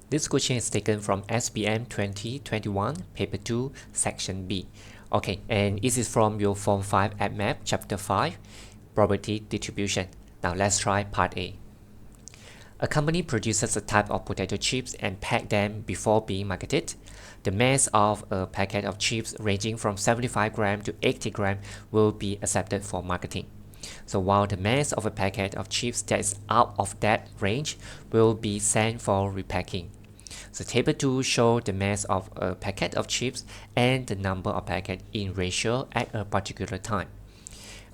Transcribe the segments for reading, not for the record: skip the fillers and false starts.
This question is taken from SPM 2021, Paper 2, Section B. Okay, and this is from your Form 5 at Map, Chapter 5, Probability Distribution. Now let's try Part A. A company produces a type of potato chips and pack them before being marketed. The mass of a packet of chips ranging from 75 gram to 80 gram will be accepted for marketing. So while the mass of a packet of chips that is out of that range will be sent for repacking. So table 2 shows the mass of a packet of chips and the number of packets in ratio at a particular time.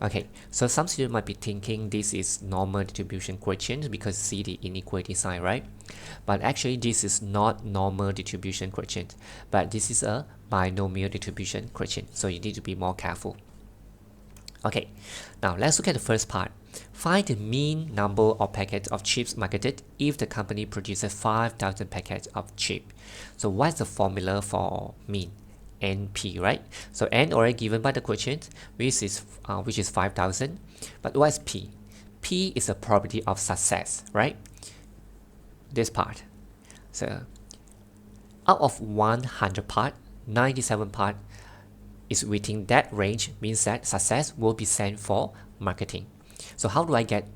Okay, so some students might be thinking this is normal distribution question because see the inequality sign, right? But actually this is not normal distribution question, but this is a binomial distribution question, so you need to be more careful. Okay, now let's look at the first part. Find the mean number of packets of chips marketed if the company produces 5,000 packets of chips. So what's the formula for mean? NP, right? So N already given by the question, which is 5,000. But what's P? P is a probability of success, right? This part. So out of 100 part, 97 part is within that range, means that success will be sent for marketing. So how do I get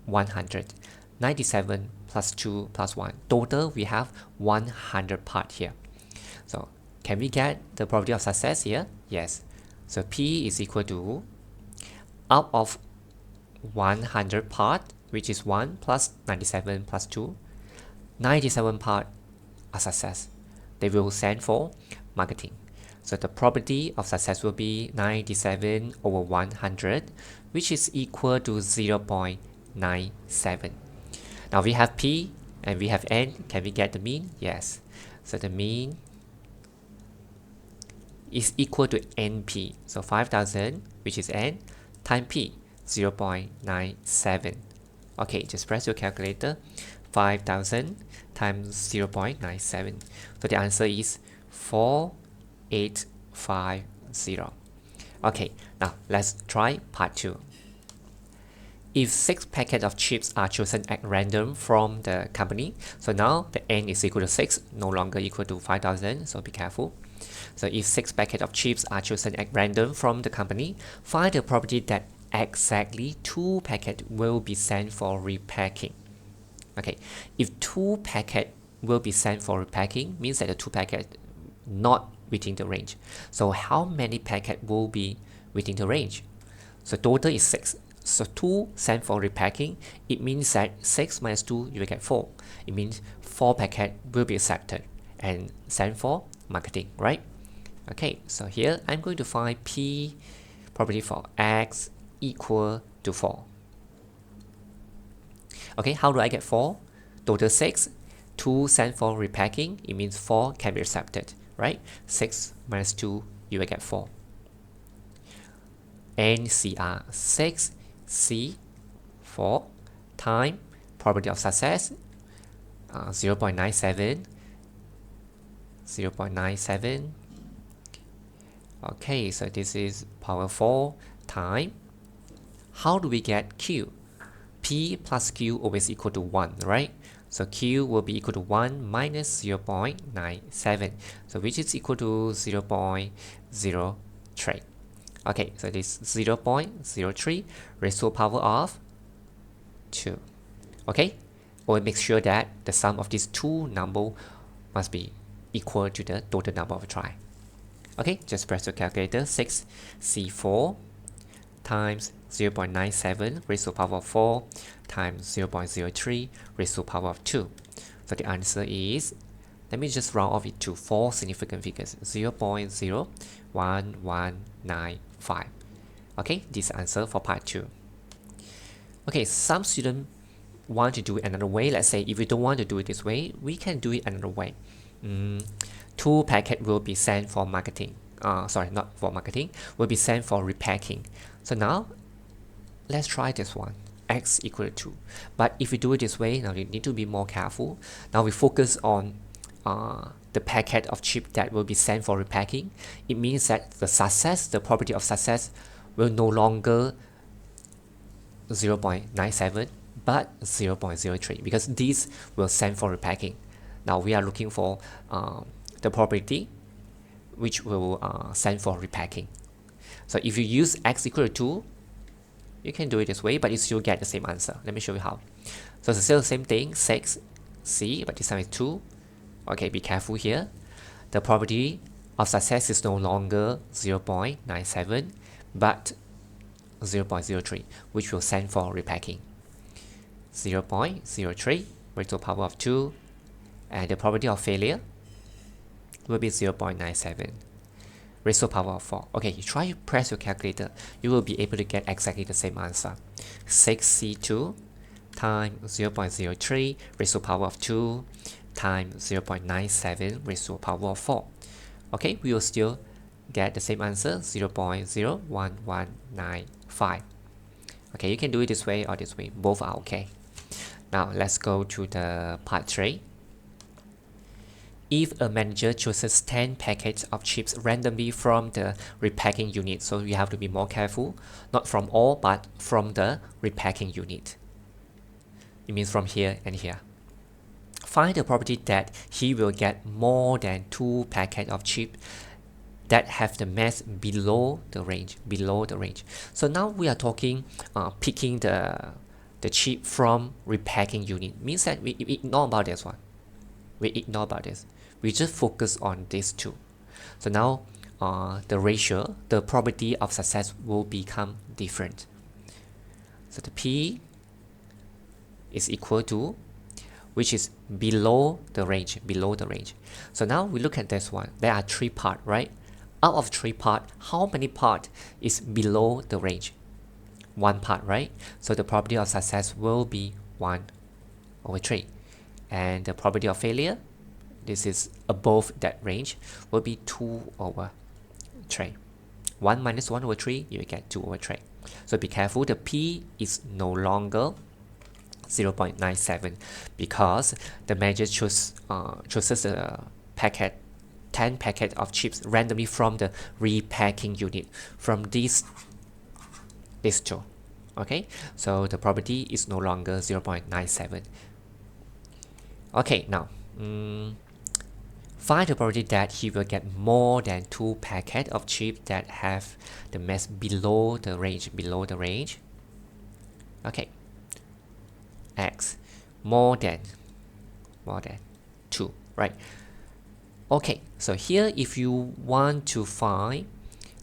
100? 97 plus 2 plus 1. Total, we have 100 part here. So can we get the probability of success here? Yes. So P is equal to, out of 100 part, which is 1 plus 97 plus 2, 97 part are success. They will send for marketing. So the probability of success will be 97 over 100, which is equal to 0.97. Now we have P and we have N. Can we get the mean? Yes. So the mean is equal to NP. So 5,000, which is N, times P, 0.97. Okay, just press your calculator. 5,000 times 0.97. So the answer is 4850. Okay, now let's try part 2. If 6 packets of chips are chosen at random from the company, so now the N is equal to 6, no longer equal to 5,000, so be careful. So if 6 packets of chips are chosen at random from the company, find the probability that exactly 2 packets will be sent for repacking. Okay, if 2 packets will be sent for repacking, means that the 2 packets not within the range. So how many packets will be within the range? So total is 6. So 2 sent for repacking, it means that 6 minus 2, you will get 4. It means 4 packets will be accepted and sent for marketing, right? Okay, so here I'm going to find P probability for X equal to 4. Okay, how do I get 4? Total 6, 2 sent for repacking, it means 4 can be accepted, right? 6 minus 2, you will get 4. NCR 6 C 4 time probability of success 0.97. Okay, so this is power 4 time. How do we get Q? P plus Q always equal to 1, right? So Q will be equal to 1 minus 0.97, so which is equal to 0.03. Okay, so this 0.03 raised to the power of 2. Okay, always make sure that the sum of these two numbers must be equal to the total number of try. Okay, just press your calculator. 6 C4 times 0.97 raised to the power of 4 times 0.03 raised to the power of 2. So the answer is, let me just round off it to 4 significant figures, 0.01195. Okay, this answer for part 2. Okay, some students want to do it another way. Let's say if we don't want to do it this way, we can do it another way. 2 packets will be sent for marketing. Sorry, not for marketing, will be sent for repacking. So now, let's try this one. X equal to 2. But if we do it this way, now you need to be more careful. Now we focus on the packet of chip that will be sent for repacking. It means that the probability of success will no longer 0.97 but 0.03 because these will send for repacking. Now we are looking for the property which will stand for repacking. So if you use x equal to 2, you can do it this way, but you still get the same answer. Let me show you how. So it's still the same thing, 6c, but this time it's 2. Okay, be careful here. The probability of success is no longer 0.97, but 0.03, which will stand for repacking. 0.03 raised to the power of 2, and the probability of failure will be 0.97 raised to the power of 4. Okay, you try to press your calculator, you will be able to get exactly the same answer. 6c2 times 0.03 raised to the power of 2 times 0.97 raised to the power of 4. Okay, we will still get the same answer, 0.01195. Okay, you can do it this way or this way, both are okay. Now let's go to the part 3. If a manager chooses 10 packets of chips randomly from the repacking unit, so you have to be more careful, not from all, but from the repacking unit. It means from here and here. Find the probability that he will get more than 2 packets of chips that have the mass below the range. So now we are talking picking the chip from repacking unit. Means that we ignore about this one. We just focus on these two. So now the ratio, the probability of success will become different. So the P is equal to, which is below the range. So now we look at this one. There are 3 parts, right? Out of 3 parts, how many parts is below the range? 1 part, right? So the probability of success will be 1/3. And the probability of failure, this is above that range, will be 2/3. 1 minus 1/3, you will get 2/3. So be careful, the P is no longer 0.97 because the manager chooses a 10 packet of chips randomly from the repacking unit from these two. Okay, so the probability is no longer 0.97. Okay, now find the probability that he will get more than 2 packets of chips that have the mass below the range. Okay, x more than 2, right? Okay, so here if you want to find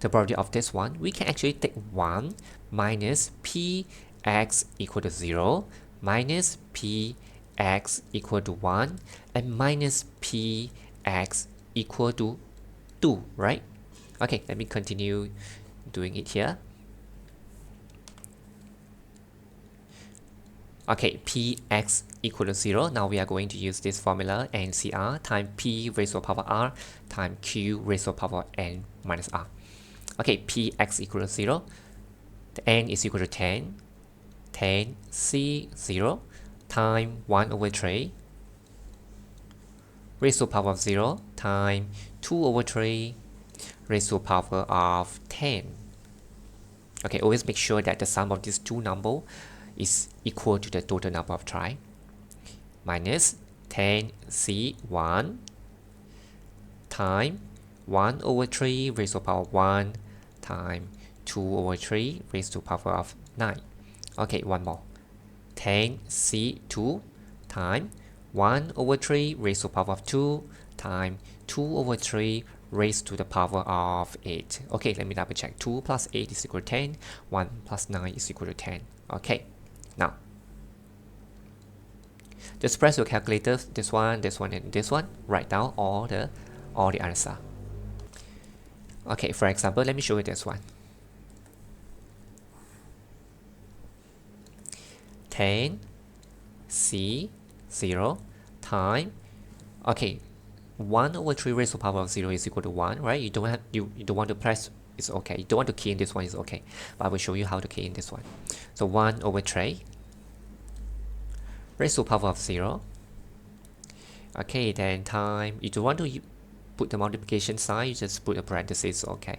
the probability of this one, we can actually take 1 minus px equal to 0 minus px equal to 1 and minus px equal to 2, right? Okay, let me continue doing it here. Okay, px equal to 0. Now we are going to use this formula NCR times p raised to the power r times q raised to the power n minus r. Okay, px equal to 0. The n is equal to 10. 10c0 times 1/3 raised to the power of 0 times 2/3 raised to the power of 10. Okay, always make sure that the sum of these two numbers is equal to the total number of tries. Minus 10c1 times 1/3 raised to the power of 1 times 2/3 raised to the power of 9. Okay, one more. 10c2 times 1/3 raised to the power of 2 times 2/3 raised to the power of 8. Okay, let me double check. 2 plus 8 is equal to 10. 1 plus 9 is equal to 10. Okay, now just press your calculator, this one, and this one. Write down all the answer. Okay, for example, let me show you this one. 10c0 times, okay, 1/3 raised to the power of 0 is equal to 1, right? You don't want to press, it's okay. You don't want to key in this one, it's okay. But I will show you how to key in this one. So 1/3 raised to the power of 0. Okay, then time, you don't want to put the multiplication sign, you just put a parenthesis, okay.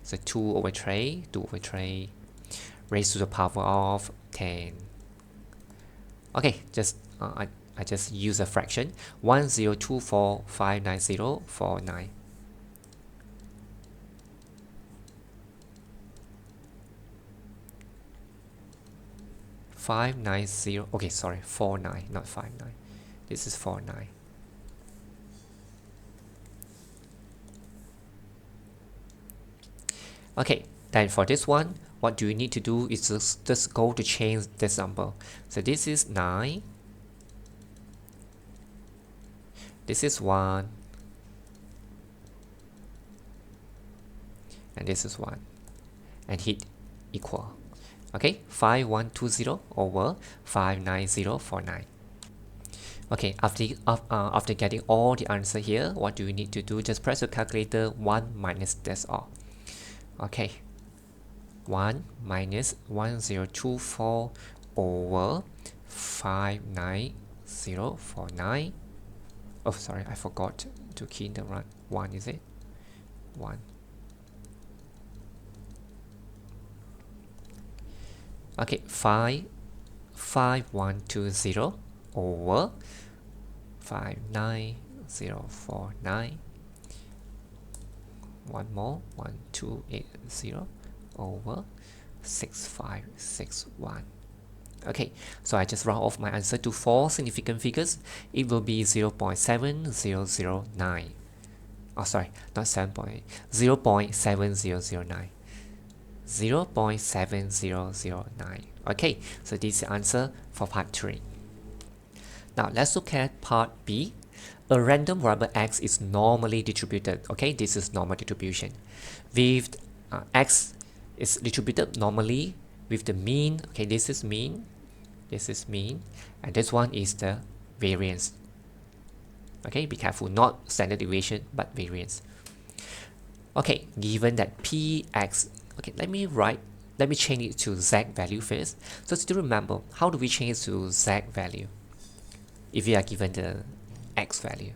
So 2/3 raised to the power of 10. Okay, just I just use a fraction. 1024,590,49. 590, okay, sorry, 49, not 59. This is 49. Okay, then for this one, what do you need to do is just go to change this number. So this is 9, this is 1, and this is 1, and hit equal. Okay, 5120 over 59049. Okay, after getting all the answer here, what do you need to do? Just press your calculator. 1 minus that's all. Okay, 1 minus 1024 over 59049. Oh, sorry, I forgot to key in the right one. Is it 1? Okay, 5120 over 59049. One more, 1280 over 6561. Okay, so I just round off my answer to 4 significant figures. It will be 0.7009. Oh, sorry, not 7 point, 0.7009. 0.7009. Okay, so this is the answer for part 3. Now let's look at part B. A random variable x is normally distributed. Okay, this is normal distribution. With x is distributed normally with the mean. Okay, this is mean, and this one is the variance. Okay, be careful, not standard deviation but variance. Okay, given that px, okay, let me change it to z value first. So still remember, how do we change it to z value if we are given the x value?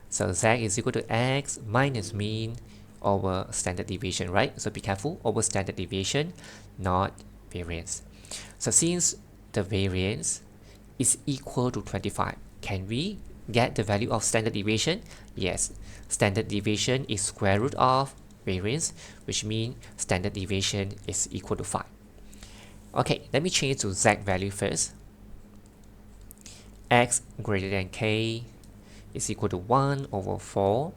So z is equal to x minus mean over standard deviation, right? So be careful, over standard deviation, not variance. So since the variance is equal to 25, can we get the value of standard deviation? Yes, standard deviation is square root of variance, which means standard deviation is equal to 5. Okay, let me change to z value first. X greater than k is equal to 1 over 4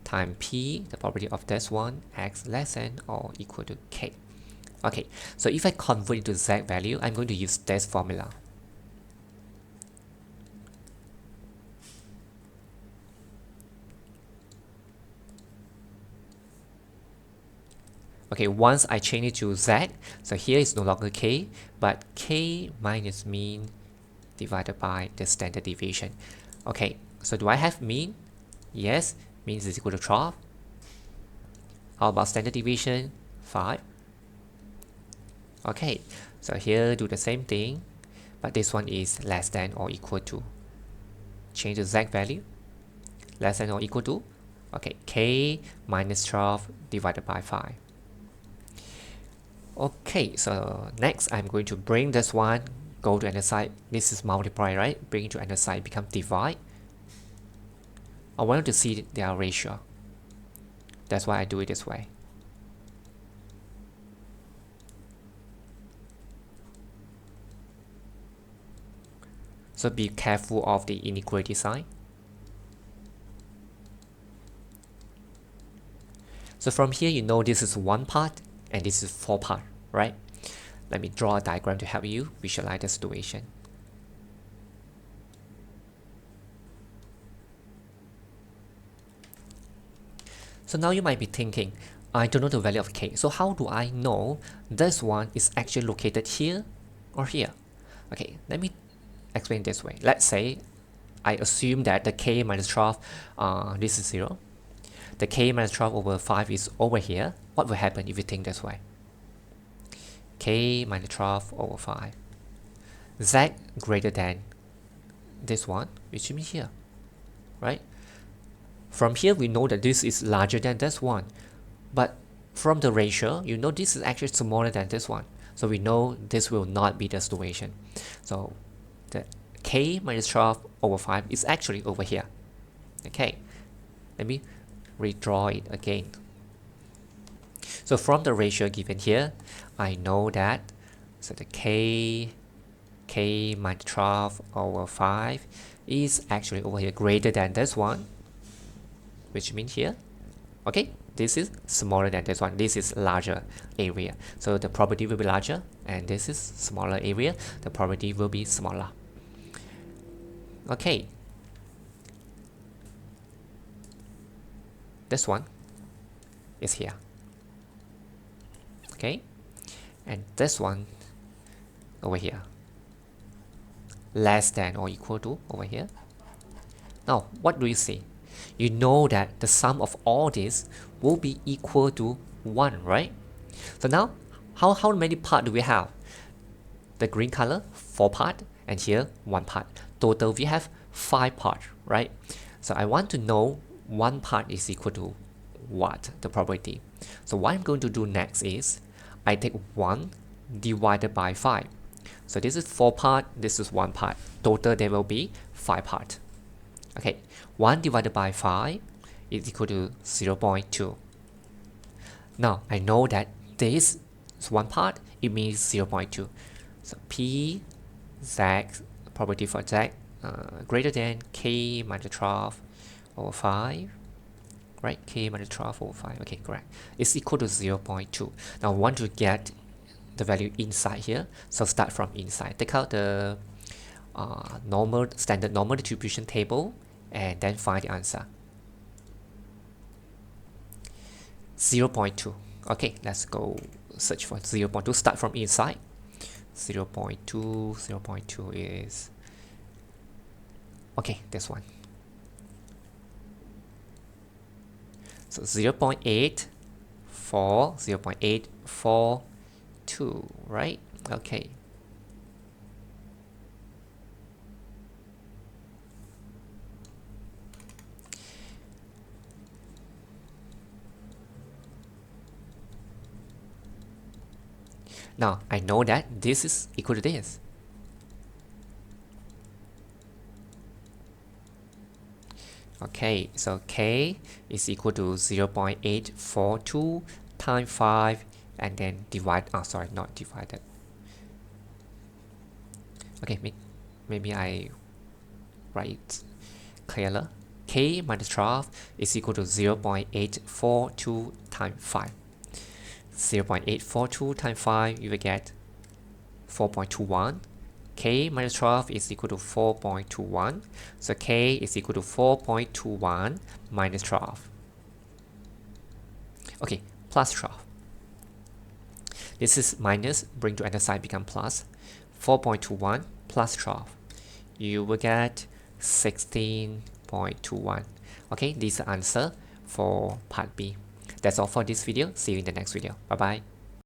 times p, the property of this one, x less than or equal to k. Okay, so if I convert it to z value, I'm going to use this formula. Okay, once I change it to z, so here is no longer k, but k minus mean divided by the standard deviation. Okay, so do I have mean? Yes, mean is equal to 12. How about standard deviation? 5. Okay, so here do the same thing, but this one is less than or equal to. Change the z value. Less than or equal to, okay, k minus 12 divided by 5. Okay, so next I'm going to bring this one, go to another side. This is multiply, right? Bring it to another side, become divide. I want to see their ratio. That's why I do it this way. So be careful of the inequality sign. So from here, you know this is one part and this is 4 part, right? Let me draw a diagram to help you visualize the situation. So now you might be thinking, I don't know the value of k. So how do I know this one is actually located here or here? Okay, let me explain this way. Let's say I assume that the k minus 12, this is 0. The k minus 12 over 5 is over here. What will happen if you think this way? K minus 12 over 5. Z greater than this one, which means here, right? From here, we know that this is larger than this one. But from the ratio, you know this is actually smaller than this one. So we know this will not be the situation. So the k minus 12 over 5 is actually over here. Okay, let me redraw it again. So from the ratio given here, I know that so the k minus 12 over 5 is actually over here greater than this one, which means here, okay, this is smaller than this one. This is larger area, so the probability will be larger, and this is smaller area, the probability will be smaller. Okay, this one is here. Okay, and this one over here, less than or equal to over here. Now what do you see? You know that the sum of all this will be equal to 1, right? So now how many parts do we have? The green color, 4 parts, and here 1 part. Total we have 5 parts, right? So I want to know 1 part is equal to what, the probability. So what I'm going to do next is I take 1 divided by 5. So this is 4 parts, this is 1 part. Total there will be 5 parts. Okay, 1 divided by 5 is equal to 0.2. Now I know that this is 1 part, it means 0.2. So P Z, probability for Z greater than k minus 12 over 5, right? K minus 12 over 5, okay, correct. It's equal to 0.2. Now I want to get the value inside here, so start from inside. Take out the standard normal distribution table and then find the answer. 0.2. Okay, let's go search for 0.2. Start from inside. 0.2 is, okay, this one. So 0.842, right? Okay. Now I know that this is equal to this. Okay, so k is equal to 0.842 times 5 and then divide, sorry, not divided. Okay, maybe I write clearer. K minus 12 is equal to 0.842 times 5. 0.842 times 5, you will get 4.21. K minus 12 is equal to 4.21. So K is equal to 4.21 minus 12. Okay, plus 12. This is minus, bring to other side, become plus. 4.21 plus 12. You will get 16.21. Okay, this is the answer for part B. That's all for this video. See you in the next video. Bye bye.